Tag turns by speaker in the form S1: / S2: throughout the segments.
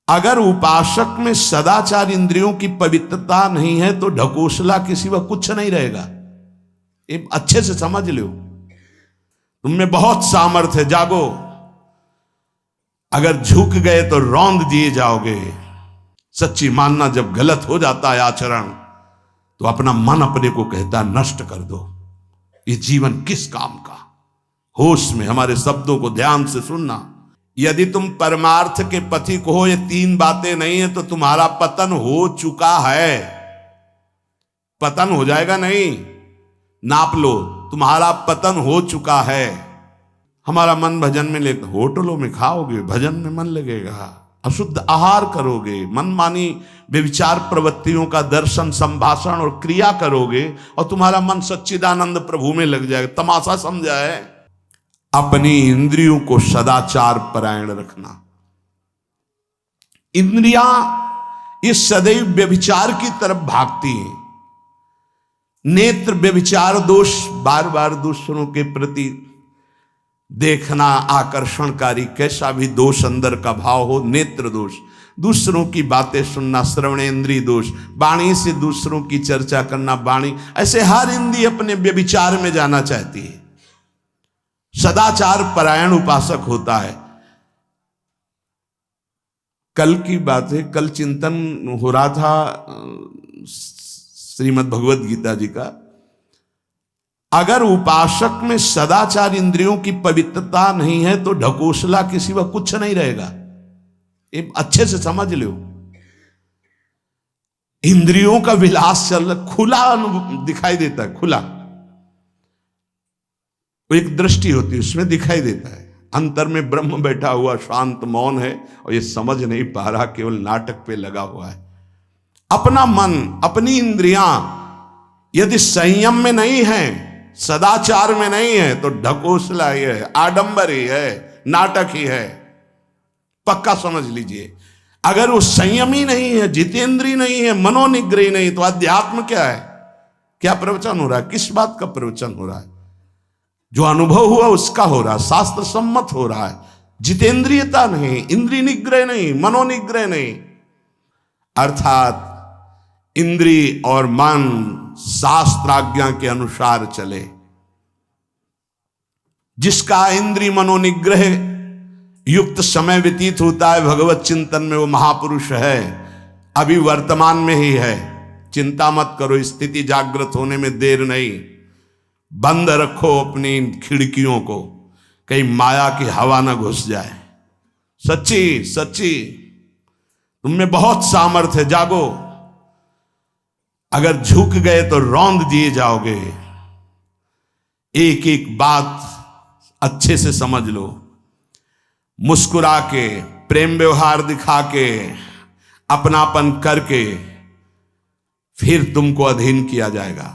S1: अगर उपासक में सदाचार इंद्रियों की पवित्रता नहीं है तो ढकोसला किसी व कुछ नहीं रहेगा। ये अच्छे से समझ लो, तुम में बहुत सामर्थ्य है, जागो। अगर झुक गए तो रौंद दिए जाओगे। सच्ची मानना, जब गलत हो जाता है आचरण तो अपना मन अपने को कहता है नष्ट कर दो, ये जीवन किस काम का। होश में हमारे शब्दों को ध्यान से सुनना। यदि तुम परमार्थ के पथिक हो, ये तीन बातें नहीं है तो तुम्हारा पतन हो चुका है। पतन हो जाएगा नहीं, नाप लो, तुम्हारा पतन हो चुका है। हमारा मन भजन में लेकर, होटलों में खाओगे, भजन में मन लगेगा, अशुद्ध आहार करोगे, मनमानी व्यभिचार प्रवृत्तियों का दर्शन, संभाषण और क्रिया करोगे और तुम्हारा मन सच्चिदानंद प्रभु में लग जाएगा। तमाशा समझा है। अपनी इंद्रियों को सदाचार परायण रखना। इंद्रियां इस सदैव व्यभिचार की तरफ भागती हैं। नेत्र व्यभिचार दोष, बार बार दूसरों के प्रति देखना आकर्षणकारी, कैसा भी दोष अंदर का भाव हो, नेत्र दोष। दूसरों की बातें सुनना, श्रवणेन्द्रिय दोष। वाणी से दूसरों की चर्चा करना, वाणी। ऐसे हर इंद्रिय अपने व्यभिचार में जाना चाहती है। सदाचार परायण उपासक होता है। कल की बात है, कल चिंतन हो रहा था श्रीमद् भगवद गीता जी का। अगर उपासक में सदाचार इंद्रियों की पवित्रता नहीं है तो ढकोसला किसी व कुछ नहीं रहेगा। ये अच्छे से समझ लो। इंद्रियों का विलास चल रहा, खुला दिखाई देता है, खुला। एक दृष्टि होती है, उसमें दिखाई देता है। अंतर में ब्रह्म बैठा हुआ शांत मौन है और ये समझ नहीं पा रहा, केवल नाटक पे लगा हुआ है। अपना मन, अपनी इंद्रियां यदि संयम में नहीं है, सदाचार में नहीं है तो ढकोसला ही है, आडंबर ही है, नाटक ही है। पक्का समझ लीजिए। अगर वो संयमी नहीं है, जितेंद्रीय नहीं है, मनोनिग्रही नहीं, तो अध्यात्म क्या है? क्या प्रवचन हो रहा है? किस बात का प्रवचन हो रहा है? जो अनुभव हुआ उसका हो रहा है, शास्त्र सम्मत हो रहा है। जितेंद्रियता नहीं, इंद्रिय निग्रह नहीं, मनोनिग्रह नहीं। अर्थात इंद्रिय और मन शास्त्राज्ञा के अनुसार चले। जिसका इंद्रिय मनोनिग्रह युक्त समय व्यतीत होता है भगवत चिंतन में, वो महापुरुष है। अभी वर्तमान में ही है। चिंता मत करो, स्थिति जागृत होने में देर नहीं। बंद रखो अपनी खिड़कियों को, कहीं माया की हवा ना घुस जाए। सच्ची सच्ची तुममें बहुत सामर्थ्य है, जागो। अगर झुक गए तो रौंद दिए जाओगे। एक एक बात अच्छे से समझ लो। मुस्कुरा के, प्रेम व्यवहार दिखा के, अपनापन करके फिर तुमको अधीन किया जाएगा।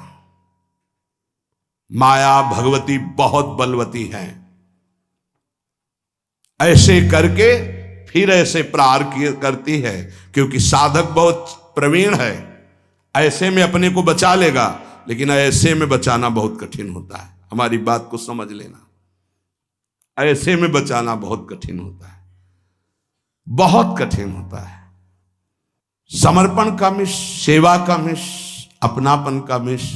S1: माया भगवती बहुत बलवती है। ऐसे करके फिर ऐसे प्रहार करती है, क्योंकि साधक बहुत प्रवीण है। ऐसे में अपने को बचा लेगा, लेकिन ऐसे में बचाना बहुत कठिन होता है। हमारी बात को समझ लेना। ऐसे में बचाना बहुत कठिन होता है, बहुत कठिन होता है। समर्पण का मिश, सेवा का मिश, अपनापन का मिश।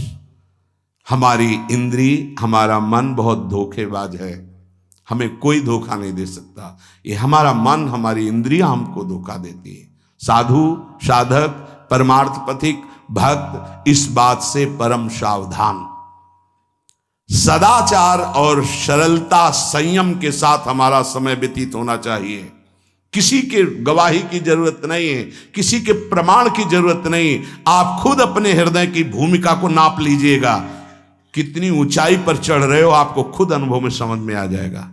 S1: हमारी इंद्री, हमारा मन बहुत धोखेबाज है। हमें कोई धोखा नहीं दे सकता। ये हमारा मन, हमारी इंद्रियां हमको धोखा देती है। साधु, साधक, परमार्थ पथिक, भक्त इस बात से परम सावधान। सदाचार और सरलता, संयम के साथ हमारा समय व्यतीत होना चाहिए। किसी के गवाही की जरूरत नहीं है, किसी के प्रमाण की जरूरत नहीं। आप खुद अपने हृदय की भूमिका को नाप लीजिएगा। कितनी ऊंचाई पर चढ़ रहे हो, आपको खुद अनुभव में समझ में आ जाएगा।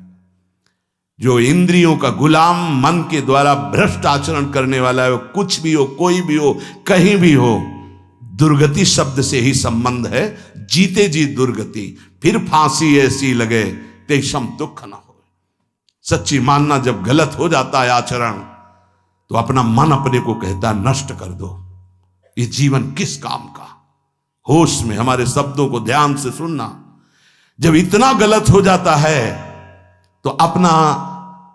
S1: जो इंद्रियों का गुलाम, मन के द्वारा भ्रष्ट आचरण करने वाला है, वो कुछ भी हो, कोई भी हो, कहीं भी हो, दुर्गति शब्द से ही संबंध है। जीते जी दुर्गति, फिर फांसी ऐसी लगे तेषम दुख न हो। सच्ची मानना, जब गलत हो जाता है आचरण तो अपना मन अपने को कहता है नष्ट कर दो, ये जीवन किस काम का। होश में हमारे शब्दों को ध्यान से सुनना। जब इतना गलत हो जाता है तो अपना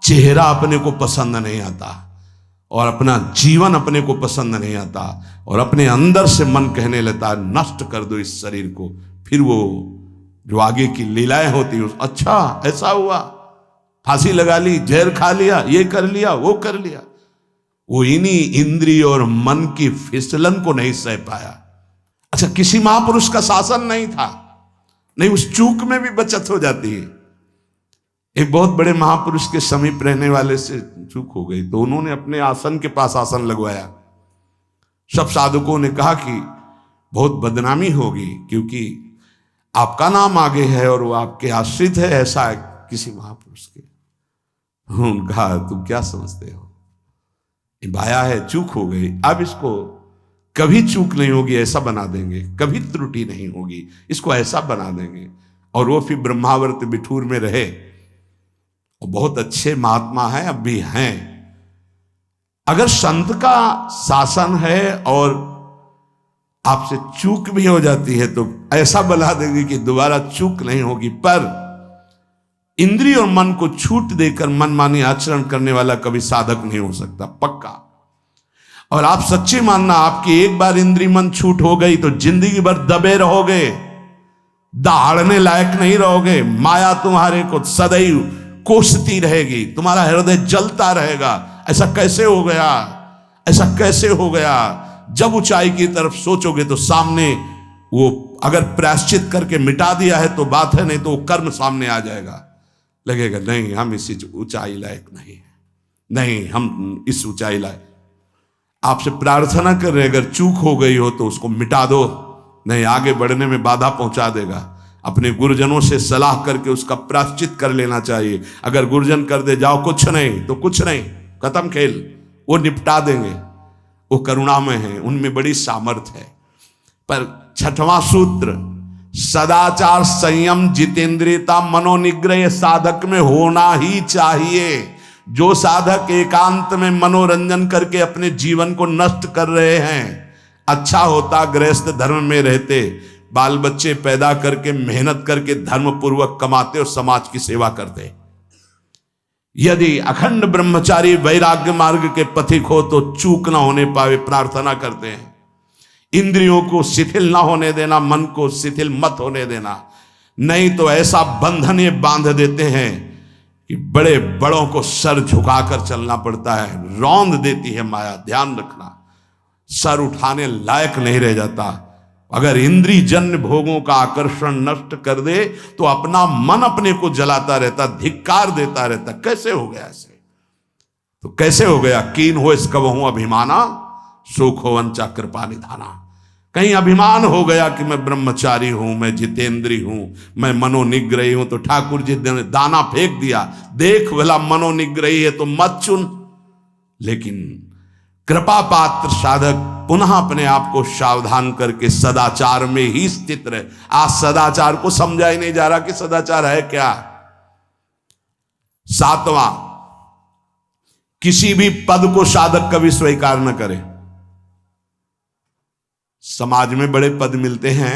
S1: चेहरा अपने को पसंद नहीं आता। और अपना जीवन अपने को पसंद नहीं आता और अपने अंदर से मन कहने लगता है नष्ट कर दो इस शरीर को, फिर वो जो आगे की लीलाएं होती है, अच्छा ऐसा हुआ, फांसी लगा ली, जहर खा लिया, ये कर लिया, वो कर लिया। वो इन्हीं इंद्रिय और मन की फिसलन को नहीं सह पाया। अच्छा, किसी महापुरुष का शासन नहीं था, नहीं, उस चूक में भी बचत हो जाती है। एक बहुत बड़े महापुरुष के समीप रहने वाले से चूक हो गई, तो उन्होंने अपने आसन के पास आसन लगवाया। सब साधुकों ने कहा कि बहुत बदनामी होगी, क्योंकि आपका नाम आगे है और वो आपके आश्रित है, ऐसा है किसी महापुरुष के। उन्होंने कहा तुम क्या समझते हो, भाया है, चूक हो गई, अब इसको कभी चूक नहीं होगी ऐसा बना देंगे, कभी त्रुटि नहीं होगी, इसको ऐसा बना देंगे। और वो फिर ब्रह्मावर्त बिठूर में रहे और बहुत अच्छे महात्मा हैं, अब भी हैं। अगर संत का शासन है और आपसे चूक भी हो जाती है तो ऐसा बना देंगे कि दोबारा चूक नहीं होगी। पर इंद्रिय और मन को छूट देकर मनमानी आचरण करने वाला कभी साधक नहीं हो सकता, पक्का। और आप सच्चे मानना, आपकी एक बार इंद्रिय मन छूट हो गई तो जिंदगी भर दबे रहोगे, दहाड़ने लायक नहीं रहोगे। माया तुम्हारे को सदैव कोसती रहेगी, तुम्हारा हृदय जलता रहेगा। ऐसा कैसे हो गया, ऐसा कैसे हो गया। जब ऊंचाई की तरफ सोचोगे तो सामने वो अगर प्रायश्चित करके मिटा दिया है तो बात है, नहीं तो वो कर्म सामने आ जाएगा। लगेगा नहीं, हम इस ऊंचाई लायक नहीं है, नहीं हम इस ऊंचाई लायक। आपसे प्रार्थना कर रहे, अगर चूक हो गई हो तो उसको मिटा दो, नहीं आगे बढ़ने में बाधा पहुंचा देगा। अपने गुरुजनों से सलाह करके उसका प्रायश्चित कर लेना चाहिए। अगर गुरुजन कर दे जाओ कुछ नहीं तो कुछ नहीं, खत्म खेल, वो निपटा देंगे, वो करुणामय है, उनमें बड़ी सामर्थ्य है। पर छठवां सूत्र, सदाचार, संयम, जितेंद्रियता, मनोनिग्रह साधक में होना ही चाहिए। जो साधक एकांत में मनोरंजन करके अपने जीवन को नष्ट कर रहे हैं, अच्छा होता गृहस्थ धर्म में रहते, बाल बच्चे पैदा करके मेहनत करके धर्म पूर्वक कमाते और समाज की सेवा करते। यदि अखंड ब्रह्मचारी वैराग्य मार्ग के पथिक हो तो चूक ना होने पावे, प्रार्थना करते हैं। इंद्रियों को शिथिल ना होने देना, मन को शिथिल मत होने देना, नहीं तो ऐसा बंधन ये बांध देते हैं कि बड़े बड़ों को सर झुकाकर चलना पड़ता है। रौंद देती है माया, ध्यान रखना, सर उठाने लायक नहीं रह जाता। अगर इंद्रिय जन्य भोगों का आकर्षण नष्ट कर दे तो अपना मन अपने को जलाता रहता, धिक्कार देता रहता। कैसे हो गया ऐसे, तो कैसे हो गया। कीन हो इस कबहू अभिमाना, सुख हो वंचा कृपा निधाना। कहीं अभिमान हो गया कि मैं ब्रह्मचारी हूं, मैं जितेंद्री हूं, मैं मनोनिग्रही हूं, तो ठाकुर जी ने दाना फेंक दिया, देख भला मनोनिग्रही है तो मत चुन। लेकिन कृपा पात्र साधक पुनः अपने आप को सावधान करके सदाचार में ही स्थित रहे। आज सदाचार को समझा ही नहीं जा रहा कि सदाचार है क्या। सातवां, किसी भी पद को साधक कभी स्वीकार न करे। समाज में बड़े पद मिलते हैं,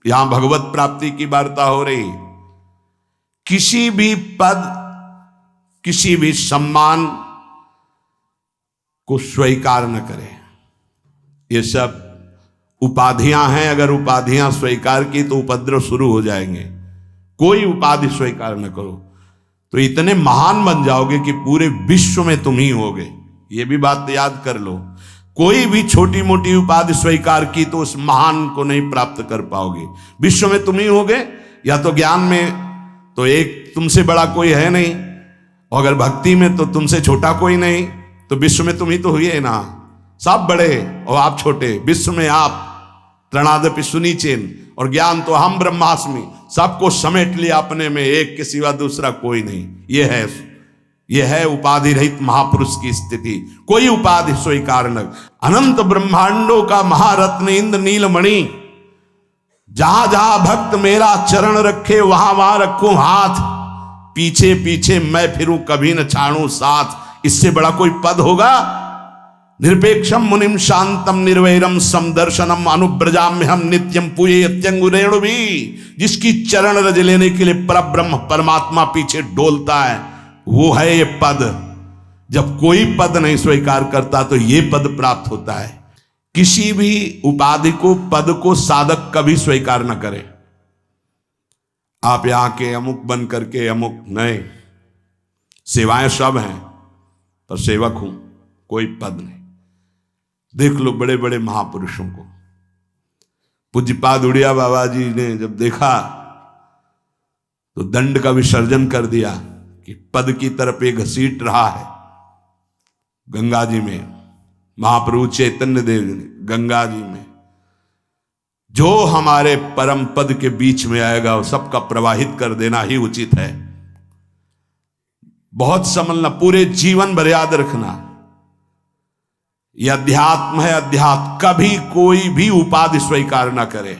S1: यहां भगवत प्राप्ति की वार्ता हो रही। किसी भी पद, किसी भी सम्मान को स्वीकार न करें। ये सब उपाधियां हैं, अगर उपाधियां स्वीकार की तो उपद्रव शुरू हो जाएंगे। कोई उपाधि स्वीकार न करो तो इतने महान बन जाओगे कि पूरे विश्व में तुम ही होगे। ये भी बात याद कर लो। कोई भी छोटी मोटी उपाधि स्वीकार की तो उस महान को नहीं प्राप्त कर पाओगे। विश्व में तुम ही होगे, या तो ज्ञान में तो एक तुमसे बड़ा कोई है नहीं, और अगर भक्ति में तो तुमसे छोटा कोई नहीं, तो विश्व में तुम ही तो हुए ना। सब बड़े और आप छोटे, विश्व में आप त्रणादपि सुनीचेन, और ज्ञान तो हम ब्रह्मास्मि, सबको समेट लिया अपने में, एक के सिवा दूसरा कोई नहीं। यह है उपाधि रहित महापुरुष की स्थिति। कोई उपाधि स्वीकार न। अनंत ब्रह्मांडों का महारत्न इंद्र नीलमणि, जहां जहां भक्त मेरा चरण रखे वहां वहां रखूं हाथ, पीछे पीछे मैं फिरूं कभी न छाड़ूं साथ। इससे बड़ा कोई पद होगा। निरपेक्षम मुनिम शांतम निर्वैरम समदर्शनम अनुब्रजाम्य हम नित्यम पूये यत्यंगुरेणु भी। जिसकी चरण रज लेने के लिए परब्रह्म परमात्मा पीछे डोलता है, वो है ये पद। जब कोई पद नहीं स्वीकार करता तो ये पद प्राप्त होता है। किसी भी उपाधि को, पद को साधक कभी स्वीकार न करे। आप यहां के अमुक बन करके अमुक नहीं, सेवाएं सब हैं पर सेवक हूं, कोई पद नहीं। देख लो बड़े बड़े महापुरुषों को। पूज्यपाद उड़िया बाबा जी ने जब देखा तो दंड का विसर्जन कर दिया कि पद की तरफ एक घसीट रहा है। गंगा जी में महाप्रभु चैतन्य देव जी ने गंगा जी में जो हमारे परम पद के बीच में आएगा वो सबका प्रवाहित कर देना ही उचित है। बहुत समझना, पूरे जीवन भर याद रखना, यह अध्यात्म है। अध्यात्म कभी कोई भी उपाधि स्वीकार ना करे।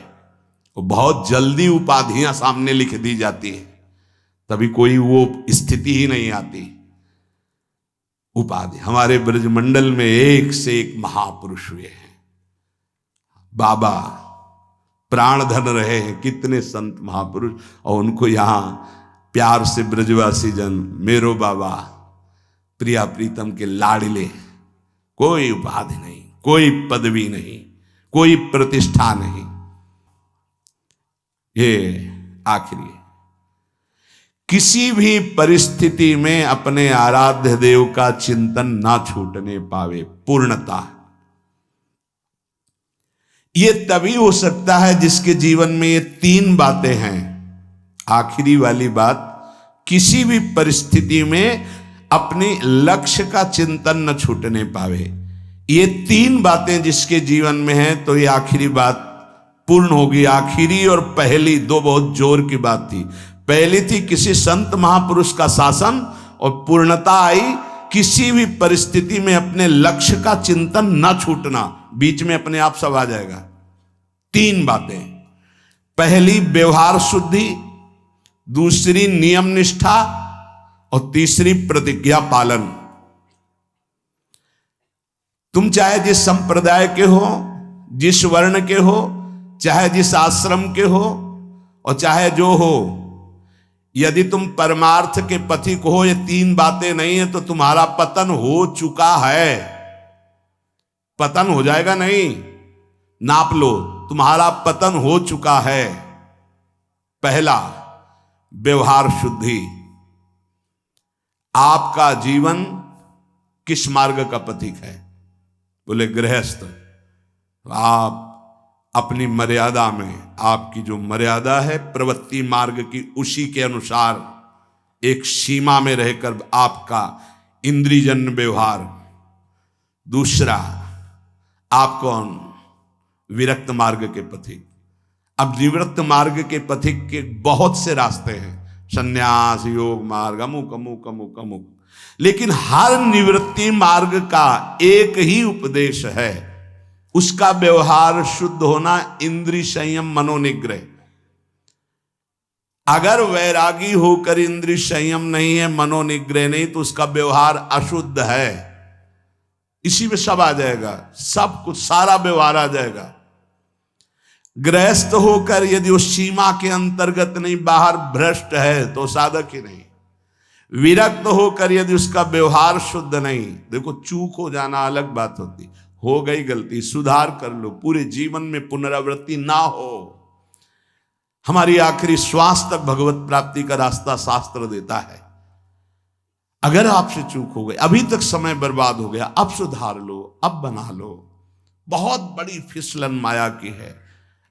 S1: वो बहुत जल्दी उपाधियां सामने लिख दी जाती है, तभी कोई वो स्थिति ही नहीं आती। उपाधि हमारे ब्रजमंडल में एक से एक महापुरुष हुए हैं। बाबा प्राण धन रहे हैं, कितने संत महापुरुष, और उनको यहां प्यार से ब्रजवासी जन मेरो बाबा, प्रिया प्रीतम के लाडले। कोई उपाधि नहीं, कोई पदवी नहीं, कोई प्रतिष्ठा नहीं। ये आखिरी है। किसी भी परिस्थिति में अपने आराध्य देव का चिंतन ना छूटने पावे, पूर्णता। ये तभी हो सकता है जिसके जीवन में ये तीन बातें हैं। आखिरी वाली बात, किसी भी परिस्थिति में अपने लक्ष्य का चिंतन न छूटने पावे। ये तीन बातें जिसके जीवन में है तो ये आखिरी बात पूर्ण होगी। आखिरी और पहली दो बहुत जोर की बात थी। पहली थी किसी संत महापुरुष का शासन, और पूर्णता आई किसी भी परिस्थिति में अपने लक्ष्य का चिंतन न छूटना। बीच में अपने आप सब आ जाएगा। तीन बातें, पहली व्यवहार शुद्धि, दूसरी नियम निष्ठा, और तीसरी प्रतिज्ञा पालन। तुम चाहे जिस संप्रदाय के हो, जिस वर्ण के हो, चाहे जिस आश्रम के हो, और चाहे जो हो, यदि तुम परमार्थ के पथिक हो, ये तीन बातें नहीं है तो तुम्हारा पतन हो चुका है। पतन हो जाएगा नहीं, नाप लो, तुम्हारा पतन हो चुका है। पहला, व्यवहार शुद्धि। आपका जीवन किस मार्ग का पथिक है? बोले गृहस्थ। आप अपनी मर्यादा में, आपकी जो मर्यादा है प्रवृत्ति मार्ग की, उसी के अनुसार एक सीमा में रहकर आपका इंद्रियजन्य व्यवहार। दूसरा, आप कौन? विरक्त मार्ग के पथिक। अब निवृत्त मार्ग के पथिक के बहुत से रास्ते हैं, संन्यास, योग मार्ग, अमुक अमुक अमुक अमुक, लेकिन हर निवृत्ति मार्ग का एक ही उपदेश है, उसका व्यवहार शुद्ध होना, इंद्रिय संयम, मनोनिग्रह। अगर वैरागी होकर इंद्रिय संयम नहीं है, मनोनिग्रह नहीं, तो उसका व्यवहार अशुद्ध है। इसी में सब आ जाएगा, सब कुछ, सारा व्यवहार आ जाएगा। गृहस्थ होकर यदि उस सीमा के अंतर्गत नहीं, बाहर भ्रष्ट है, तो साधक ही नहीं। विरक्त होकर यदि उसका व्यवहार शुद्ध नहीं, देखो चूक हो जाना अलग बात होती, हो गई गलती, सुधार कर लो, पूरे जीवन में पुनरावृत्ति ना हो। हमारी आखिरी श्वास तक भगवत प्राप्ति का रास्ता शास्त्र देता है। अगर आपसे चूक हो गई, अभी तक समय बर्बाद हो गया, अब सुधार लो, अब बना लो। बहुत बड़ी फिसलन माया की है।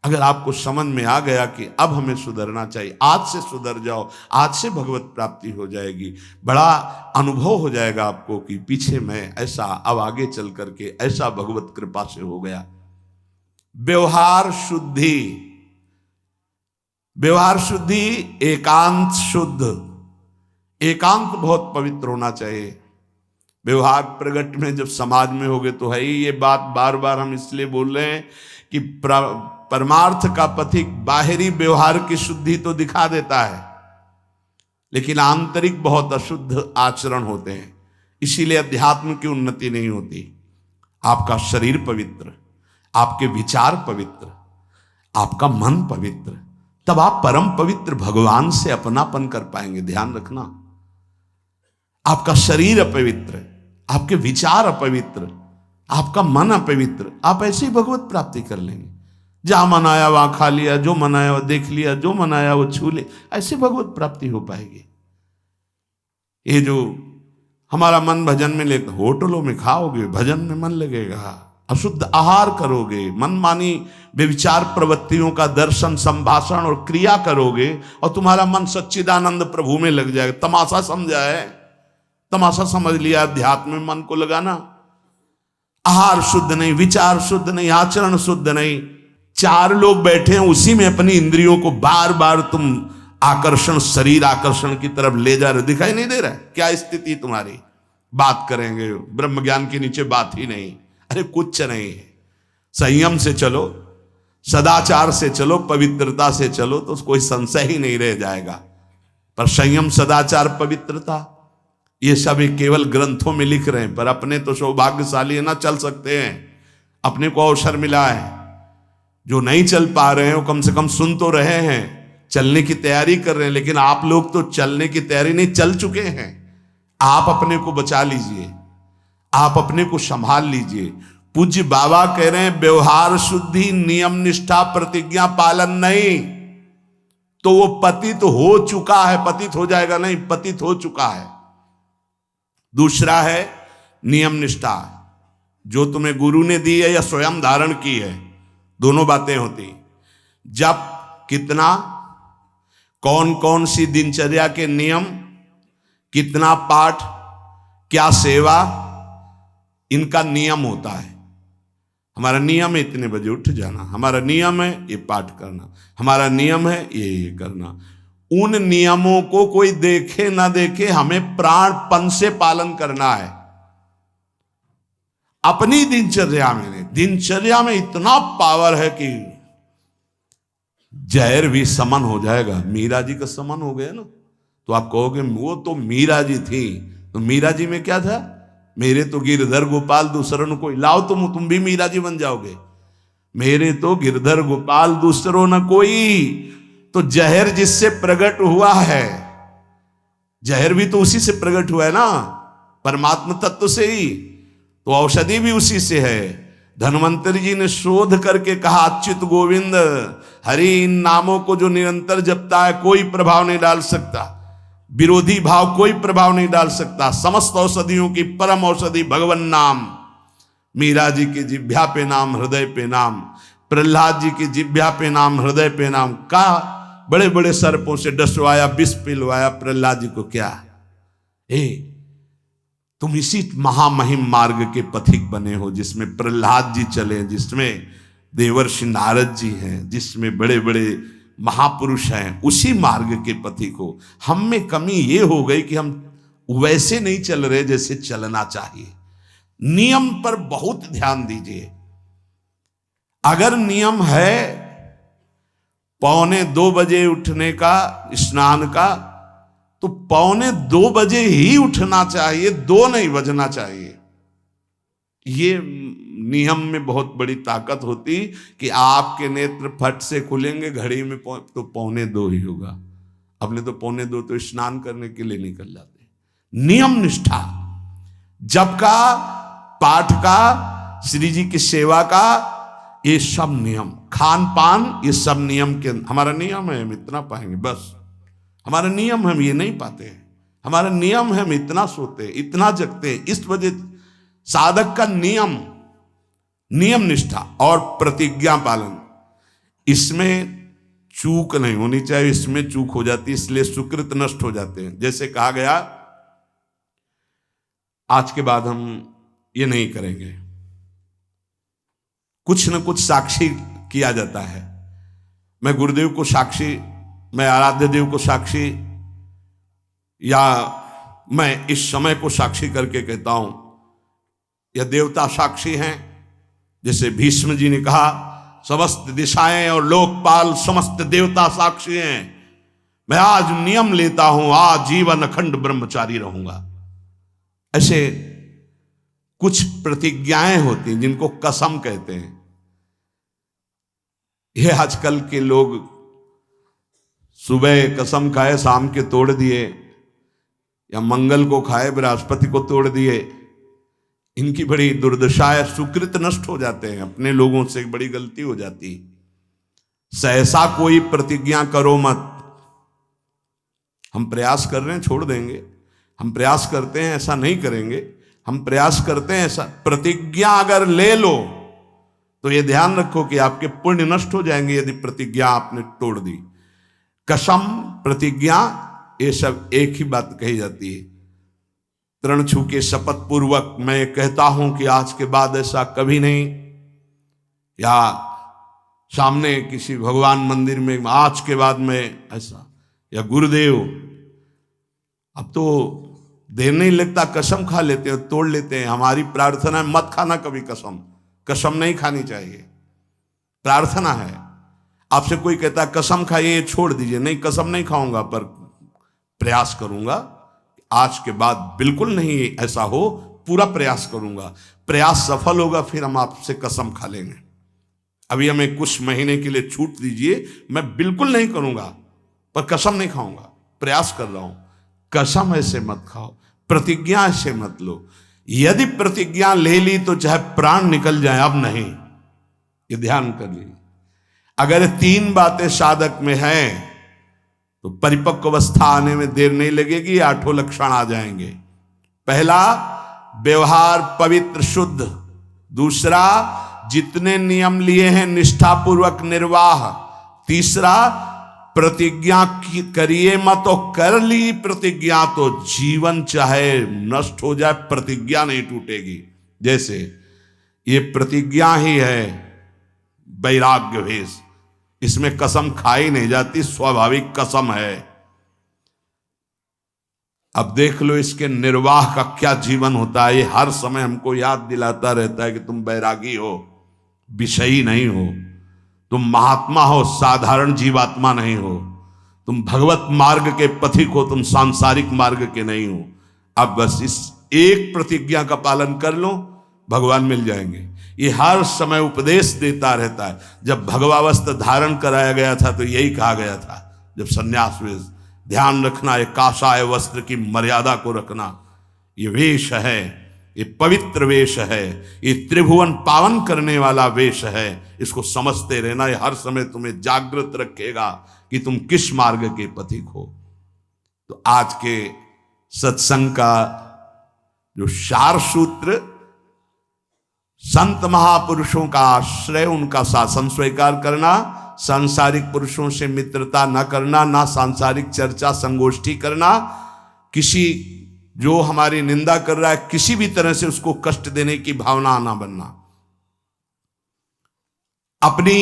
S1: अगर आपको समझ में आ गया कि अब हमें सुधरना चाहिए, आज से सुधर जाओ, आज से भगवत प्राप्ति हो जाएगी। बड़ा अनुभव हो जाएगा आपको कि पीछे मैं ऐसा, अब आगे चल करके ऐसा भगवत कृपा से हो गया। व्यवहार शुद्धि। व्यवहार शुद्धि, एकांत शुद्ध। एकांत बहुत पवित्र होना चाहिए। व्यवहार प्रगट में जब समाज में होगे तो है ही। ये बात बार बार हम इसलिए बोल रहे हैं कि परमार्थ का पथिक बाहरी व्यवहार की शुद्धि तो दिखा देता है, लेकिन आंतरिक बहुत अशुद्ध आचरण होते हैं। इसीलिए अध्यात्म की उन्नति नहीं होती। आपका शरीर पवित्र, आपके विचार पवित्र, आपका मन पवित्र, तब आप परम पवित्र भगवान से अपनापन कर पाएंगे। ध्यान रखना, आपका शरीर अपवित्र, आपके विचार अपवित्र, आपका मन अपवित्र, आप ऐसे ही भगवत प्राप्ति कर लेंगे। जहां मन आया वहां खा लिया, जो मन आया वो देख लिया, जो मन आया वो छू ले, ऐसे भगवत प्राप्ति हो पाएगी। ये जो हमारा मन भजन में ले, होटलों में खाओगे भजन में मन लगेगा, अशुद्ध आहार करोगे, मनमानी व्यभिचार प्रवृत्तियों का दर्शन, संभाषण और क्रिया करोगे और तुम्हारा मन सच्चिदानंद प्रभु में लग जाएगा। तमाशा समझा है, तमाशा समझ लिया अध्यात्म में मन को लगाना। आहार शुद्ध नहीं, विचार शुद्ध नहीं, आचरण शुद्ध नहीं, चार लोग बैठे हैं उसी में अपनी इंद्रियों को बार बार तुम आकर्षण, शरीर आकर्षण की तरफ ले जा रहे, दिखाई नहीं दे रहा है क्या स्थिति तुम्हारी। बात करेंगे ब्रह्म ज्ञान के नीचे बात ही नहीं, अरे कुछ नहीं है। संयम से चलो, सदाचार से चलो, पवित्रता से चलो तो कोई संशय ही नहीं रह जाएगा। पर संयम, सदाचार, पवित्रता ये सब केवल ग्रंथों में लिख रहे हैं, पर अपने तो सौभाग्यशाली है ना, चल सकते हैं, अपने को अवसर मिला है। जो नहीं चल पा रहे हैं वो कम से कम सुन तो रहे हैं, चलने की तैयारी कर रहे हैं। लेकिन आप लोग तो चलने की तैयारी नहीं, चल चुके हैं। आप अपने को बचा लीजिए, आप अपने को संभाल लीजिए। पूज्य बाबा कह रहे हैं व्यवहार शुद्धि, नियम निष्ठा, प्रतिज्ञा पालन नहीं तो वो पतित हो चुका है, पतित हो जाएगा नहीं, पतित हो चुका है। दूसरा है नियम निष्ठा, जो तुम्हें गुरु ने दी है या स्वयं धारण की है, दोनों बातें होती। जब कितना, कौन कौन सी दिनचर्या के नियम, कितना पाठ, क्या सेवा, इनका नियम होता है। हमारा नियम है इतने बजे उठ जाना, हमारा नियम है ये पाठ करना, हमारा नियम है ये करना। उन नियमों को कोई देखे ना देखे हमें प्राणपण से पालन करना है। अपनी दिनचर्या में, दिनचर्या में इतना पावर है कि जहर भी समन हो जाएगा। मीरा जी का समन हो गया ना, तो आप कहोगे वो तो मीरा जी थी, तो मीरा जी में क्या था, मेरे तो गिरधर गोपाल दूसरों न कोई, लाओ तुम भी मीरा जी बन जाओगे। मेरे तो गिरधर गोपाल दूसरों न कोई, तो जहर जिससे प्रकट हुआ है, जहर भी तो उसी से प्रकट हुआ है ना, परमात्मा तत्व से ही, तो औषधि भी उसी से है। धन्वंतरी जी ने शोध करके कहा अच्युत गोविंद हरि, इन नामों को जो निरंतर जपता है कोई प्रभाव नहीं डाल सकता, विरोधी भाव कोई प्रभाव नहीं डाल सकता। समस्त औषधियों की परम औषधि भगवन नाम। मीरा जी की जिह्वा पे नाम, हृदय पे नाम, प्रहलाद जी की जिह्वा पे नाम, हृदय पे नाम। का बड़े बड़े सर्पों से डसवाया, विष पिलवाया प्रहलाद जी को। क्या तुम इसी महामहिम मार्ग के पथिक बने हो, जिसमें प्रहलाद जी चले, जिसमें देवर्षि नारद जी हैं, जिसमें बड़े बड़े महापुरुष हैं, उसी मार्ग के पथिक हो। हम में कमी ये हो गई कि हम वैसे नहीं चल रहे जैसे चलना चाहिए। नियम पर बहुत ध्यान दीजिए। अगर नियम है 1:45 बजे उठने का, स्नान का, तो 1:45 बजे ही उठना चाहिए, 2 नहीं बजना चाहिए। ये नियम में बहुत बड़ी ताकत होती कि आपके नेत्र फट से खुलेंगे, घड़ी में तो 1:45 ही होगा। अपने तो 1:45 तो स्नान करने के लिए निकल जाते। नियम निष्ठा, जप का, पाठ का, श्री जी की सेवा का, ये सब नियम, खान पान, ये सब नियम के, हमारा नियम है हम इतना पाएंगे बस। हमारा नियम हम ये नहीं पाते हैं। हमारा नियम है हम इतना सोते, इतना जगते। इस वजह साधक का नियम, नियम निष्ठा और प्रतिज्ञा पालन, इसमें चूक नहीं होनी चाहिए। इसमें चूक हो जाती है, इसलिए सुकृत नष्ट हो जाते हैं। जैसे कहा गया आज के बाद हम ये नहीं करेंगे, कुछ न कुछ साक्षी किया जाता है। मैं गुरुदेव को साक्षी, मैं आराध्य देव को साक्षी, या मैं इस समय को साक्षी करके कहता हूं, या देवता साक्षी हैं। जैसे भीष्म जी ने कहा समस्त दिशाएं और लोकपाल समस्त देवता साक्षी हैं, मैं आज नियम लेता हूं, आज जीवन अखंड ब्रह्मचारी रहूंगा। ऐसे कुछ प्रतिज्ञाएं होती हैं जिनको कसम कहते हैं। ये आजकल के लोग सुबह कसम खाए, शाम के तोड़ दिए, या मंगल को खाए, बृहस्पति को तोड़ दिए, इनकी बड़ी दुर्दशा है, सुकृत नष्ट हो जाते हैं, अपने लोगों से बड़ी गलती हो जाती। सहसा कोई प्रतिज्ञा करो मत। हम प्रयास कर रहे हैं, छोड़ देंगे, हम प्रयास करते हैं ऐसा नहीं करेंगे, हम प्रयास करते हैं ऐसा। प्रतिज्ञा अगर ले लो तो ये ध्यान रखो कि आपके पुण्य नष्ट हो जाएंगे यदि प्रतिज्ञा आपने तोड़ दी। कसम, प्रतिज्ञा, ये सब एक ही बात कही जाती है। तृण छू के शपथ पूर्वक मैं कहता हूं कि आज के बाद ऐसा कभी नहीं, या सामने किसी भगवान मंदिर में आज के बाद में ऐसा, या गुरुदेव, अब तो देर नहीं लगता कसम खा लेते हैं, तोड़ लेते हैं। हमारी प्रार्थना है मत खाना कभी कसम, कसम नहीं खानी चाहिए, प्रार्थना है। आपसे कोई कहता है कसम खाइए, छोड़ दीजिए, नहीं कसम नहीं खाऊंगा, पर प्रयास करूंगा आज के बाद बिल्कुल नहीं ऐसा हो, पूरा प्रयास करूंगा। प्रयास सफल होगा फिर हम आपसे कसम खा लेंगे। अभी हमें कुछ महीने के लिए छूट दीजिए, मैं बिल्कुल नहीं करूंगा पर कसम नहीं खाऊंगा, प्रयास कर रहा हूं। कसम ऐसे मत खाओ, प्रतिज्ञा ऐसे मत लो। यदि प्रतिज्ञा ले ली तो चाहे प्राण निकल जाए, अब नहीं, ये ध्यान कर लीजिए। अगर 3 बातें साधक में हैं तो परिपक्व अवस्था आने में देर नहीं लगेगी, 8 लक्षण आ जाएंगे। पहला, व्यवहार पवित्र शुद्ध। दूसरा, जितने नियम लिए हैं निष्ठापूर्वक निर्वाह। तीसरा, प्रतिज्ञा करिए मत, और कर ली प्रतिज्ञा तो जीवन चाहे नष्ट हो जाए प्रतिज्ञा नहीं टूटेगी। जैसे ये प्रतिज्ञा ही है वैराग्य भेष, इसमें कसम खाई नहीं जाती, स्वाभाविक कसम है। अब देख लो इसके निर्वाह का क्या जीवन होता है। ये हर समय हमको याद दिलाता रहता है कि तुम बैरागी हो, विषयी नहीं हो, तुम महात्मा हो, साधारण जीवात्मा नहीं हो, तुम भगवत मार्ग के पथिक हो, तुम सांसारिक मार्ग के नहीं हो। अब बस इस एक प्रतिज्ञा का पालन कर लो, भगवान मिल जाएंगे। ये हर समय उपदेश देता रहता है। जब भगवावस्था धारण कराया गया था तो यही कहा गया था, जब संन्यास वेश, ध्यान रखना ये काषाय वस्त्र की मर्यादा को रखना। ये वेश है, ये पवित्र वेश है, ये त्रिभुवन पावन करने वाला वेश है, इसको समझते रहना। ये हर समय तुम्हें जागृत रखेगा कि तुम किस मार्ग के पथिक हो। तो आज के सत्संग का जो सार सूत्र, संत महापुरुषों का आश्रय, उनका शासन स्वीकार करना, सांसारिक पुरुषों से मित्रता न करना, ना सांसारिक चर्चा संगोष्ठी करना, किसी जो हमारी निंदा कर रहा है किसी भी तरह से उसको कष्ट देने की भावना ना बनना, अपनी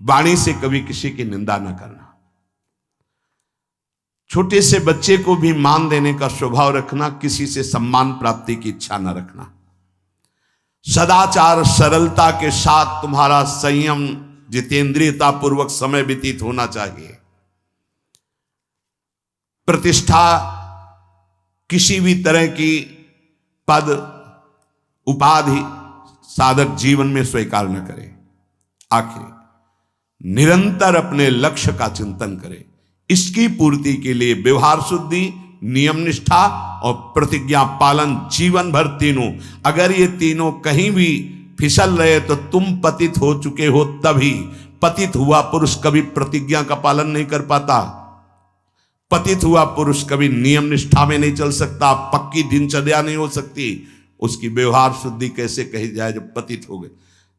S1: वाणी से कभी किसी की निंदा न करना, छोटे से बच्चे को भी मान देने का स्वभाव रखना, किसी से सम्मान प्राप्ति की इच्छा न रखना, सदाचार सरलता के साथ तुम्हारा संयम जितेंद्रियता पूर्वक समय व्यतीत होना चाहिए। प्रतिष्ठा किसी भी तरह की पद उपाधि साधक जीवन में स्वीकार न करे। आखिर निरंतर अपने लक्ष्य का चिंतन करे। इसकी पूर्ति के लिए व्यवहार शुद्धि, नियम निष्ठा और प्रतिज्ञा पालन जीवन भर तीनों। अगर ये तीनों कहीं भी फिसल रहे तो तुम पतित हो चुके हो। तभी पतित हुआ पुरुष कभी प्रतिज्ञा का पालन नहीं कर पाता, पतित हुआ पुरुष कभी नियम निष्ठा में नहीं चल सकता, पक्की दिनचर्या नहीं हो सकती। उसकी व्यवहार शुद्धि कैसे कही जाए जब पतित हो गए।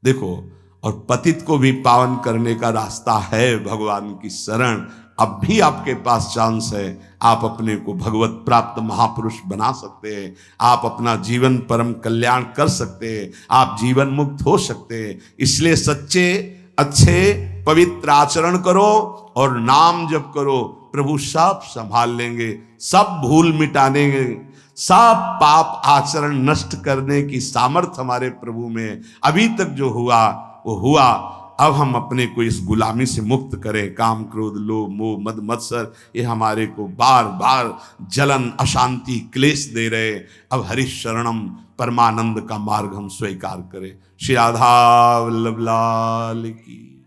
S1: देखो, और पतित को भी पावन करने का रास्ता है भगवान की शरण। अब भी आपके पास चांस है, आप अपने को भगवत प्राप्त महापुरुष बना सकते हैं, आप अपना जीवन परम कल्याण कर सकते हैं, आप जीवन मुक्त हो सकते हैं। इसलिए सच्चे अच्छे पवित्र आचरण करो और नाम जप करो, प्रभु सब संभाल लेंगे, सब भूल मिटा देंगे, सब पाप आचरण नष्ट करने की सामर्थ्य हमारे प्रभु में। अभी तक जो हुआ वो हुआ, अब हम अपने को इस गुलामी से मुक्त करें। काम क्रोध लोभ मोह मद मत्सर ये हमारे को बार बार जलन अशांति क्लेश दे रहे। अब हरि शरणम परमानंद का मार्ग हम स्वीकार करें। श्री राधा वल्लभ लाल की।